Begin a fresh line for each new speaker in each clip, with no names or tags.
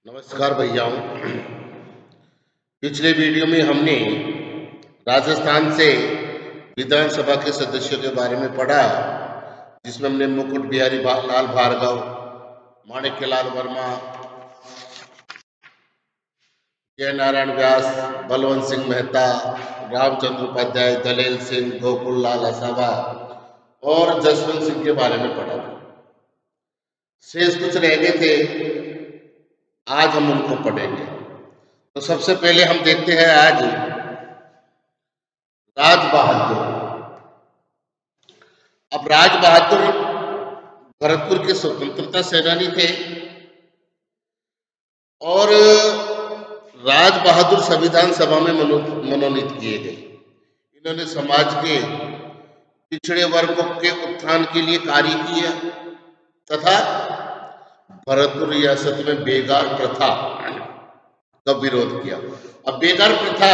नमस्कार भैयाओं। पिछले वीडियो में हमने राजस्थान से विधानसभा के सदस्यों के बारे में पढ़ा, जिसमें हमने मुकुट बिहारी लाल भार्गव, माणिक्यलाल वर्मा, जय नारायण व्यास, बलवंत सिंह मेहता, रामचंद्र उपाध्याय, दलेल सिंह, गोकुल लाल असावा और जसवंत सिंह के बारे में पढ़ा था। शेष कुछ रह गए थे, आज हम उनको पढ़ेंगे। तो सबसे पहले हम देखते हैं आज राज बहादुर। अब राज बहादुर भरतपुर के स्वतंत्रता सेनानी थे और राज बहादुर संविधान सभा में मनोनीत किए गए। इन्होंने समाज के पिछड़े वर्गों के उत्थान के लिए कार्य किया तथा भरतपुर रियासत में बेगार प्रथा का विरोध किया। अब बेगार प्रथा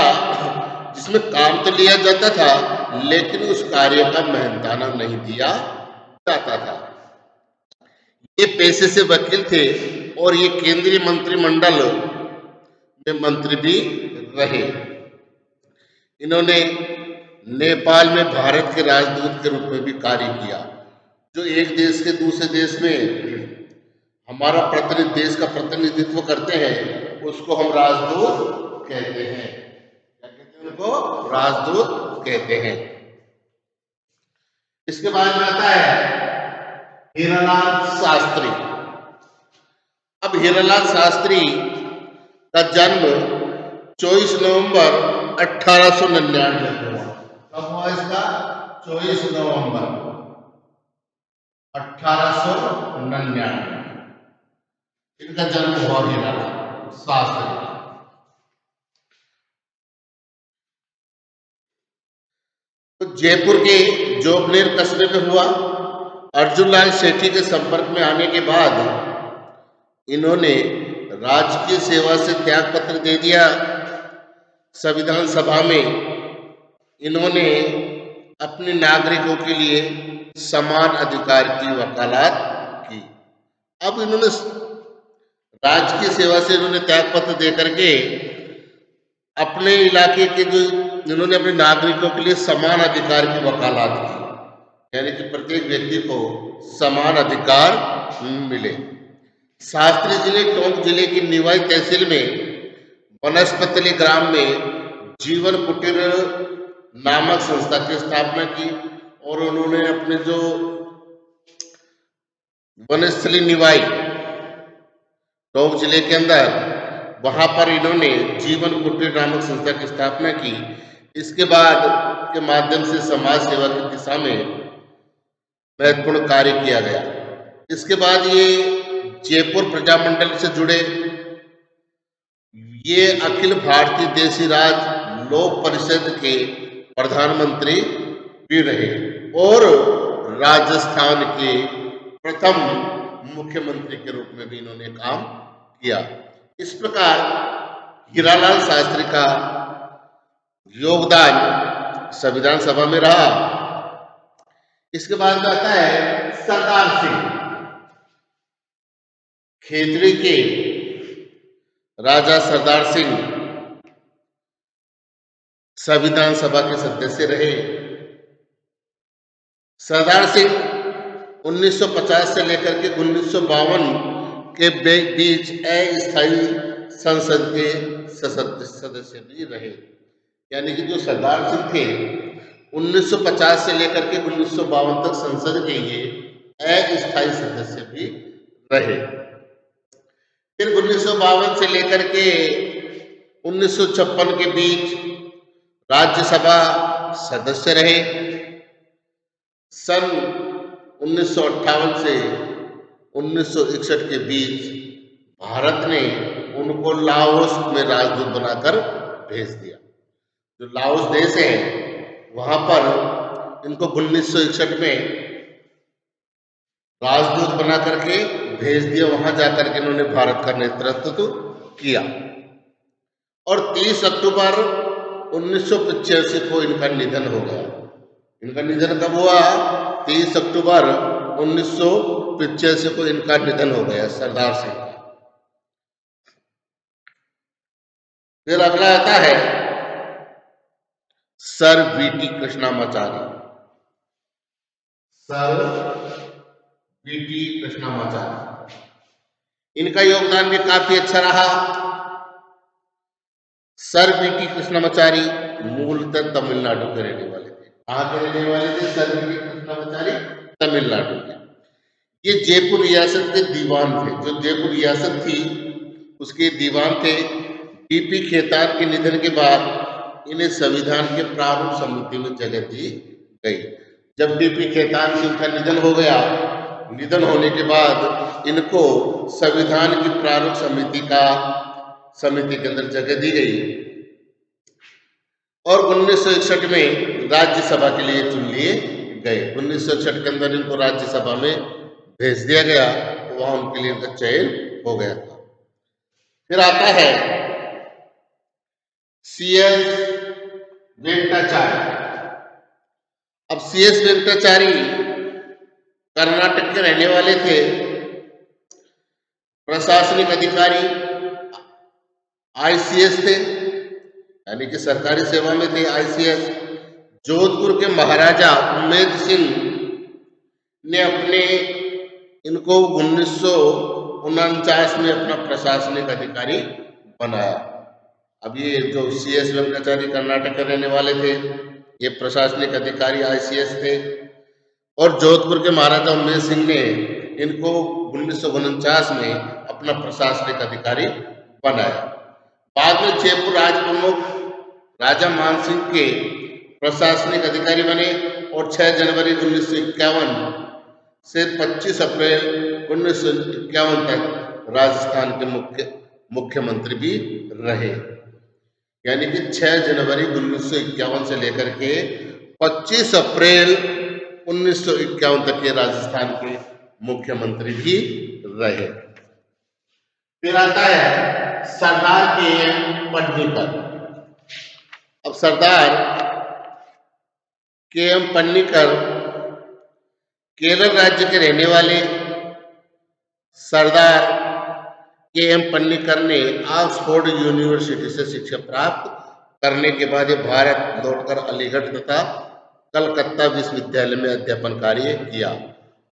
जिसमें काम तो लिया जाता था, लेकिन उस कार्य का मेहनताना नहीं दिया जाता था। ये पेशे से वकील थे और ये केंद्रीय मंत्रिमंडल में मंत्री भी रहे। इन्होंने नेपाल में भारत के राजदूत के रूप में भी कार्य किया। जो एक देश के दूसरे देश में हमारा देश का प्रतिनिधित्व करते हैं, उसको हम राजदूत कहते हैं। क्या कहते हैं उनको? राजदूत कहते हैं। इसके बाद में आता है हीरालाल शास्त्री। अब हीरालाल शास्त्री का जन्म 24 नवंबर 1899 को हुआ। कब हुआ इसका? 24 नवंबर 1899 इनका जन्म हुआ हीरालाल शास्त्री का। तो जयपुर के जोबनेर कस्बे में हुआ। अर्जुन लाल सेठी के संपर्क में आने के बाद इन्होंने राजकीय सेवा से त्याग पत्र दे दिया। संविधान सभा में इन्होंने अपने नागरिकों के लिए समान अधिकार की वकालत की। अब इन्होंने राजकीय सेवा से इन्होंने त्याग पत्र दे करके अपने इलाके के जो इन्होंने अपने नागरिकों के लिए समान अधिकार की वकालत की, यानी कि प्रत्येक व्यक्ति को समान अधिकार मिले। शास्त्री जिले टोंक जिले की निवाई तहसील में वनस्पति ग्राम में जीवन कुटीर नामक संस्था की स्थापना की और उन्होंने अपने जो वनस्थली निवाई टोंक जिले के अंदर, वहां पर इन्होंने जीवन कुटीर नामक संस्था की स्थापना की। इसके बाद के माध्यम से समाज सेवा की दिशा में महत्वपूर्ण कार्य किया गया। इसके बाद ये जयपुर प्रजामंडल से जुड़े। ये अखिल भारतीय देशी राज लोक परिषद के प्रधानमंत्री भी रहे और राजस्थान के प्रथम मुख्यमंत्री के रूप में भी इन्होंने काम किया। इस प्रकार हीरालाल शास्त्री का योगदान संविधान सभा में रहा। इसके बाद आता है सरदार सिंह। खेतड़ी के राजा सरदार सिंह संविधान सभा के सदस्य रहे। सरदार सिंह 1950 से लेकर के 1952 के बीच अस्थायी संसद के सदस्य भी रहे। यानी कि जो सरदार सिंह थे 1950 से लेकर के 1952 तक संसद के ये अस्थायी सदस्य भी रहे। फिर 1952 से लेकर के 1956 के बीच राज्यसभा सदस्य रहे। सन 1958 से 1961 के बीच भारत ने उनको लाओस में राजदूत बनाकर भेज दिया। जो लाओस देश है वहां पर इनको 1961 में राजदूत बना करके भेज दिया। वहां जाकर के इन्होंने भारत का नेतृत्व किया और 30 अक्टूबर 1985 को इनका निधन हो गया। इनका निधन कब हुआ? 30 अक्टूबर 1985 को इनका निधन हो गया सरदार सिंह का। फिर अगला आता है sir VT Krishnamachari. Sir VT Krishnamachari, इनका योगदान भी काफी अच्छा रहा। सर वीटी कृष्णामाचारी मूलतः तमिलनाडु के रहने वाले थे। कहाँ के रहने वाले थे सर वीटी कृष्णामाचारी? तमिलनाडु के। ये जयपुर रियासत के दीवान थे। जो जयपुर रियासत थी उसके दीवान थे। टीपी खेतान के निधन के बाद इन्हें संविधान के प्रारूप समिति में जगह दी गई। जब टीपी खेतान से उनका निधन हो गया, निधन होने के बाद इनको संविधान की प्रारूप समिति के अंदर जगह दी गई और 1961 में राज्यसभा के लिए चुन लिए गए। 1961 के अंदर इनको राज्यसभा में भेज दिया गया, वहां उनके लिए इनका चयन हो गया था। फिर आता है सीएस वेंकटाचार्य। अब सीएस वेंकटाचार्य कर्नाटक के रहने वाले थे। प्रशासनिक अधिकारी आईसीएस थे, यानी कि सरकारी सेवा में थे आईसीएस। जोधपुर के महाराजा उम्मेद सिंह ने इनको 1949 में अपना प्रशासनिक अधिकारी बनाया। अब ये जो सीएस वेंकटाचार्य कर्नाटक के रहने वाले थे, ये प्रशासनिक अधिकारी आईसीएस थे और जोधपुर के महाराजा उम्मेद सिंह ने इनको 1949 में अपना प्रशासनिक अधिकारी बनाया। बाद में जयपुर राज प्रमुख राजा मान सिंह के प्रशासनिक अधिकारी बने और 6 जनवरी 1951 से 25 अप्रैल 1951 तक राजस्थान के मुख्यमंत्री भी रहे। यानी कि 6 जनवरी 1951 से लेकर के 25 अप्रैल 1951 तक के राजस्थान के मुख्यमंत्री भी रहे। फिर आता है सरदार के.एम. पन्नीकर। अब सरदार के.एम. पन्नीकर केरल राज्य के रहने वाले। सरदार के.एम. पन्नीकर ने ऑक्सफोर्ड यूनिवर्सिटी से शिक्षा प्राप्त करने के बाद भारत लौटकर अलीगढ़ तथा कलकत्ता विश्वविद्यालय में अध्यापन कार्य किया।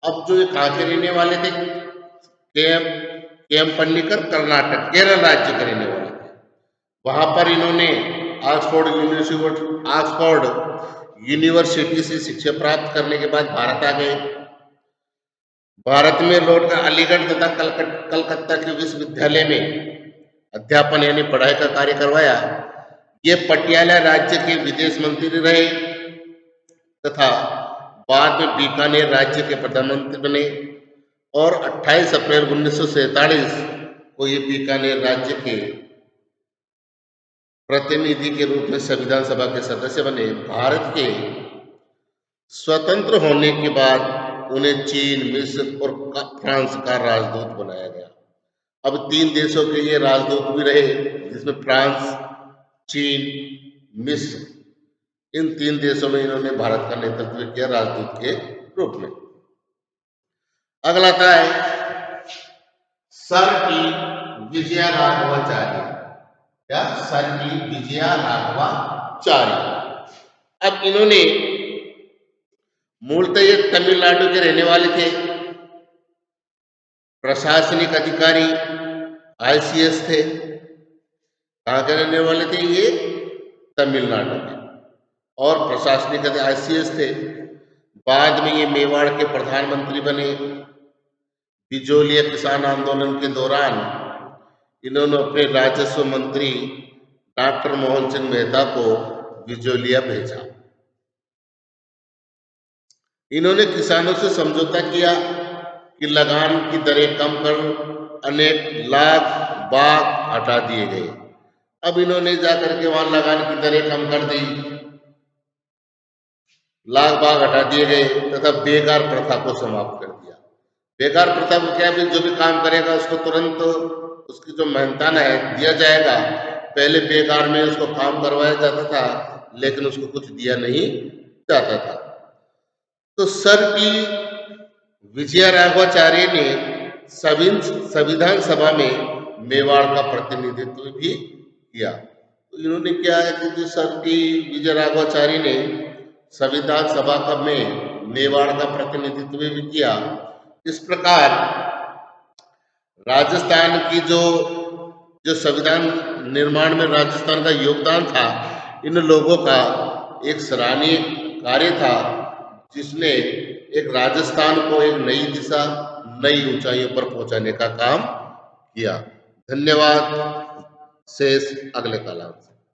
अब जो ये कहाँ के रहने वाले थे? के.एम. पन्नीकर कर्नाटक केरल राज्य के रहने वाले थे। वहां पर इन्होंने ऑक्सफोर्ड यूनिवर्सिटी से शिक्षा प्राप्त करने के बाद भारत आ गए। भारत में लौटकर अलीगढ़ तथा कलकत्ता के विश्वविद्यालय में अध्यापन यानी पढ़ाई का कार्य करवाया। ये पटियाला राज्य के विदेश मंत्री रहे तथा बाद में बीकानेर राज्य के प्रधानमंत्री बने और 28 अप्रैल 1947 को ये बीकानेर राज्य के प्रतिनिधि के रूप में संविधान सभा के सदस्य बने। भारत के स्वतंत्र होने के बाद उन्हें चीन, मिस्र और फ्रांस का राजदूत बनाया गया। अब 3 देशों के ये राजदूत भी रहे, जिसमें फ्रांस, चीन, मिस्र, इन 3 देशों में इन्होंने भारत का नेतृत्व किया राजदूत के रूप में। अगला आता है सर टी विजया राघवाचार्य या सर टी विजया राघवाचार्य। अब इन्होंने मूलतः ये तमिलनाडु के रहने वाले थे। प्रशासनिक अधिकारी आईसीएस थे। कहाँ के रहने वाले थे? ये तमिलनाडु के और प्रशासनिक आईसीएस थे। बाद में ये मेवाड़ के प्रधानमंत्री बने। बिजोलिया किसान आंदोलन के दौरान इन्होंने अपने राजस्व मंत्री डॉक्टर मोहन सिंह मेहता को बिजोलिया भेजा। इन्होंने किसानों से समझौता किया कि लगान की दरें कम कर अनेक लाख बाग हटा दिए गए। अब इन्होंने जाकर के वहां लगान की दरें कम कर दी, लाख बाग हटा दिए गए तथा बेकार प्रथा को समाप्त कर दिया। बेकार प्रथा को क्या है? जो भी काम करेगा उसको तुरंत उसकी जो मेहनताना है दिया जाएगा। पहले बेकार में उसको काम करवाया जाता था, लेकिन उसको कुछ दिया नहीं जाता था। तो सर टी विजया राघवाचार्य ने संविधान सभा में मेवाड़ का प्रतिनिधित्व भी किया। इन्होंने क्या है कि जो सर टी विजय राघवाचारी ने संविधान सभा का में मेवाड़ का प्रतिनिधित्व भी किया। इस प्रकार राजस्थान की जो जो संविधान निर्माण में राजस्थान का योगदान था, इन लोगों का एक सराहनीय कार्य था, जिसने एक राजस्थान को एक नई दिशा, नई ऊंचाइयों पर पहुंचाने का काम किया। धन्यवाद। शेष अगले कालांश।